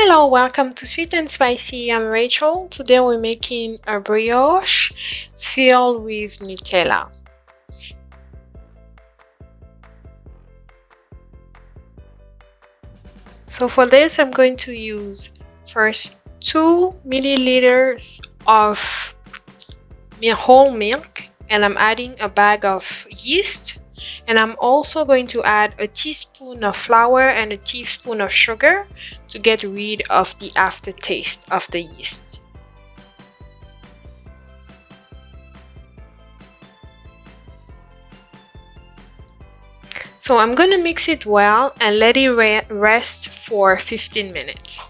Hello, welcome to Sweet and Spicy. I'm Rachel. Today we're making a brioche filled with Nutella. So for this, I'm going to use first 2 milliliters of whole milk, and I'm adding a bag of yeast. And I'm also going to add a teaspoon of flour and a teaspoon of sugar to get rid of the aftertaste of the yeast. So I'm going to mix it well and let it rest for 15 minutes.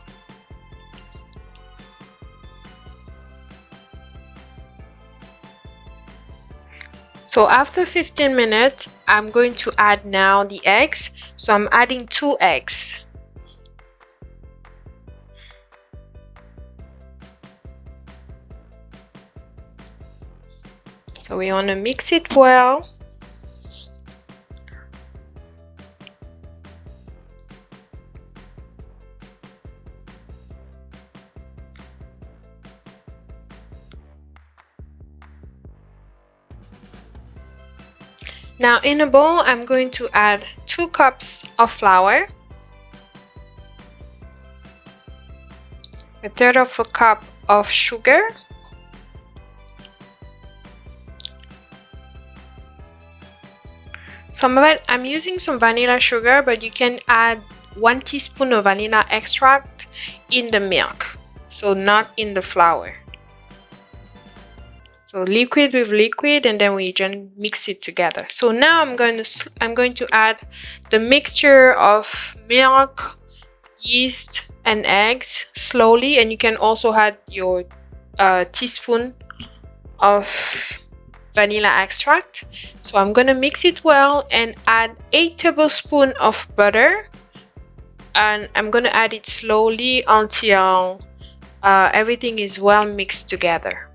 So after 15 minutes, I'm going to add now the eggs. So I'm adding 2 eggs. So we want to mix it well. Now in a bowl, I'm going to add 2 cups of flour, 1/3 of a cup of sugar, I'm using some vanilla sugar, but you can add 1 teaspoon of vanilla extract in the milk, so not in the flour. So liquid with liquid, and then we just mix it together. So now I'm going to add the mixture of milk, yeast, and eggs slowly, and you can also add your teaspoon of vanilla extract. So I'm going to mix it well and add 8 tablespoons of butter, and I'm going to add it slowly until everything is well mixed together.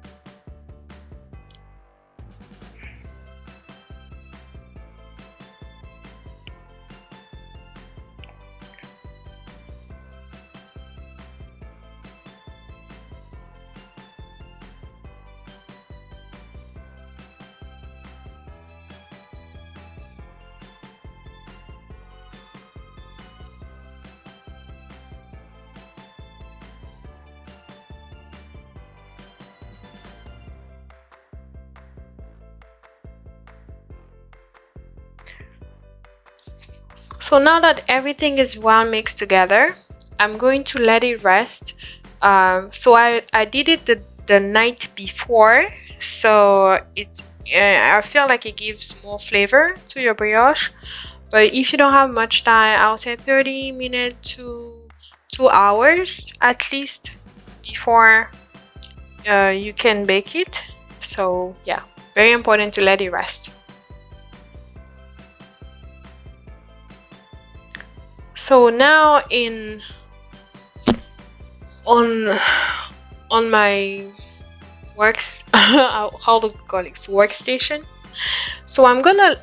So now that everything is well mixed together, I'm going to let it rest. So I did it the night before, so I feel like it gives more flavor to your brioche. But if you don't have much time, I'll say 30 minutes to 2 hours at least before you can bake it. So yeah, very important to let it rest. So now on my workstation, so I'm gonna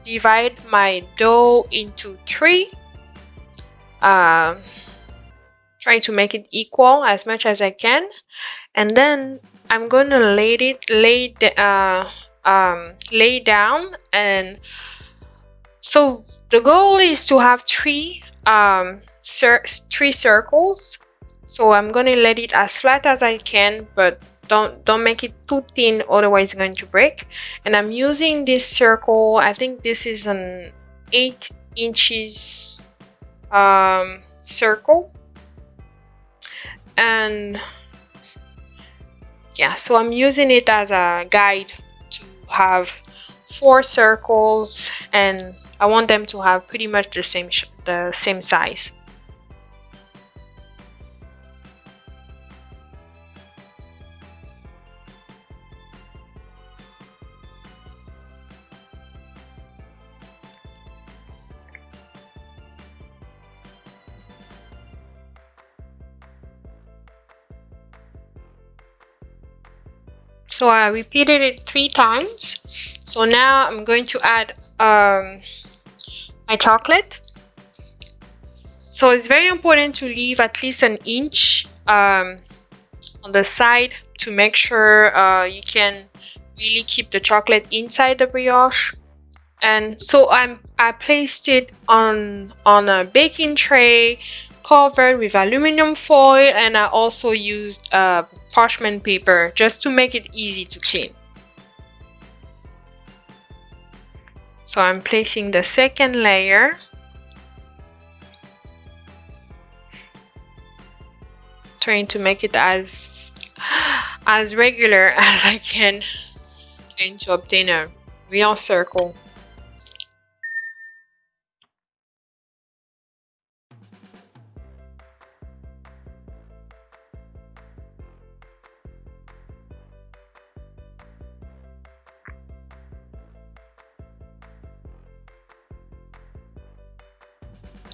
divide my dough into 3, trying to make it equal as much as I can, and then I'm gonna lay down. And so the goal is to have 3 circles. So I'm going to let it as flat as I can, but don't make it too thin, otherwise it's going to break. And I'm using this circle. I think this is an 8 inches circle. And yeah, so I'm using it as a guide to have 4 circles, and I want them to have pretty much the same size. So I repeated it 3 times. So now I'm going to add my chocolate. So it's very important to leave at least an inch on the side to make sure you can really keep the chocolate inside the brioche. And so I placed it on a baking tray covered with aluminum foil, and I also used parchment paper just to make it easy to clean. So I'm placing the second layer. Trying to make it as regular as I can, trying to obtain a real circle.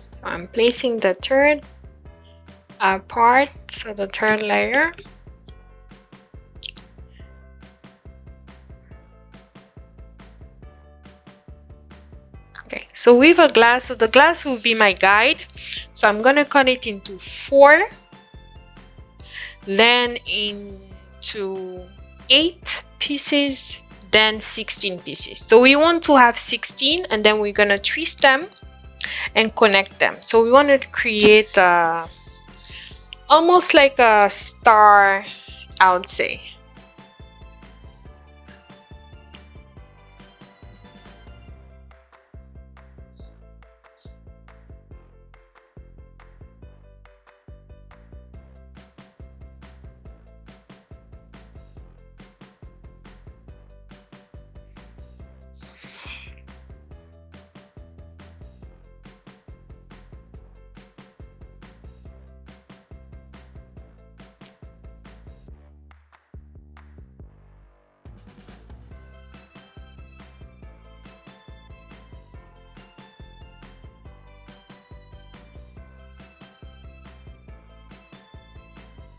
So I'm placing the third part, so the third layer. Okay, so with a glass, so the glass will be my guide. So I'm gonna cut it into 4, then into 8 pieces, then 16 pieces. So we want to have 16, and then we're gonna twist them and connect them. So we want to create almost like a star, I would say.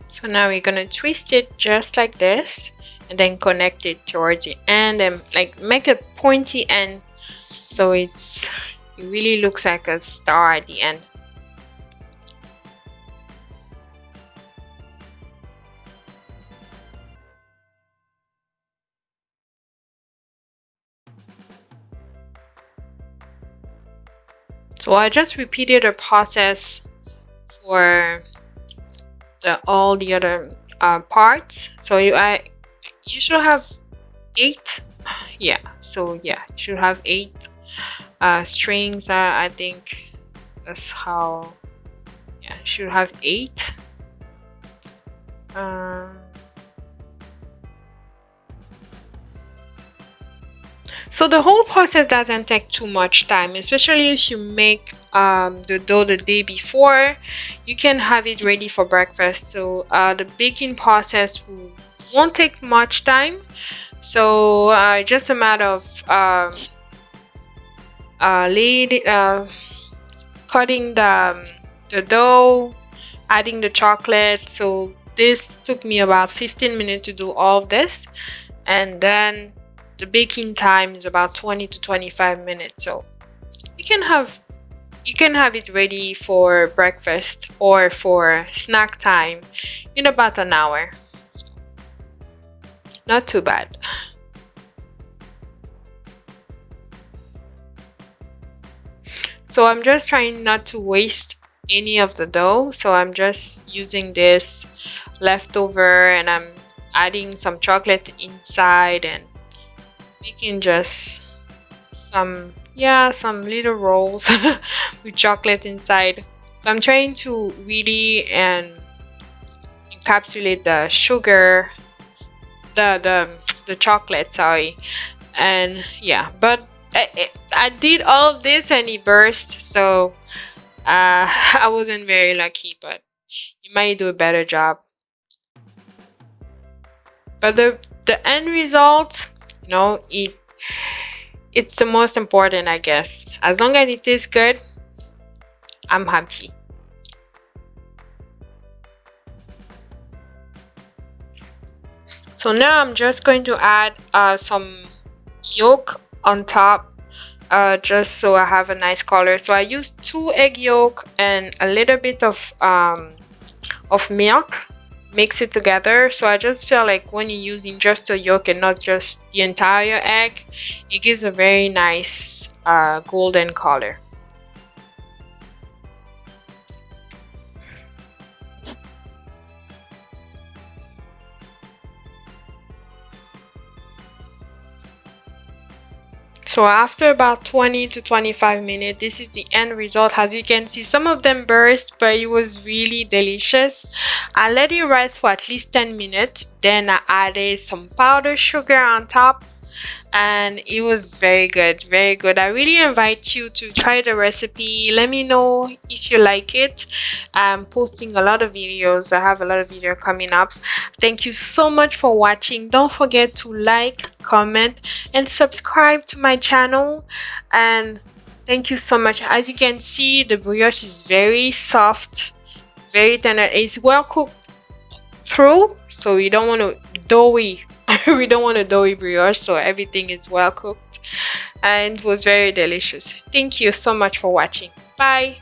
So now we're gonna twist it just like this, and then connect it towards the end, and like make a pointy end, so it really looks like a star at the end. So I just repeated the process for all the other parts. So you should have 8. Yeah, so yeah, you should have 8 strings. I think that's how. Yeah, you should have 8. So the whole process doesn't take too much time, especially if you make the dough the day before. You can have it ready for breakfast. So the baking process won't take much time. So just a matter of cutting the dough, adding the chocolate. So this took me about 15 minutes to do all of this, and then the baking time is about 20 to 25 minutes. So you can have it ready for breakfast or for snack time in about an hour. Not too bad. So I'm just trying not to waste any of the dough. So I'm just using this leftover, and I'm adding some chocolate inside and making just some little rolls with chocolate inside. So I'm trying to really encapsulate the sugar, the chocolate, sorry. And yeah, but I did all of this and it burst, so I wasn't very lucky, but you might do a better job. But the end result, it's the most important, I guess. As long as it tastes good, I'm happy. So now I'm just going to add some yolk on top just so I have a nice color. So I used 2 egg yolk and a little bit of milk, mix it together. So I just feel like when you're using just the yolk and not just the entire egg, it gives a very nice golden color. So after about 20 to 25 minutes, this is the end result. As you can see, some of them burst, but it was really delicious. I let it rise for at least 10 minutes. Then I added some powdered sugar on top, and it was very good, very good. I really invite you to try the recipe. Let me know if you like it. I'm posting a lot of videos. I have a lot of videos coming up. Thank you so much for watching. Don't forget to like, comment, and subscribe to my channel. And thank you so much. As you can see, the brioche is very soft, very tender. It's well cooked through, so you don't want to doughy. We don't want a doughy brioche, so everything is well cooked, and it was very delicious. Thank you so much for watching. Bye.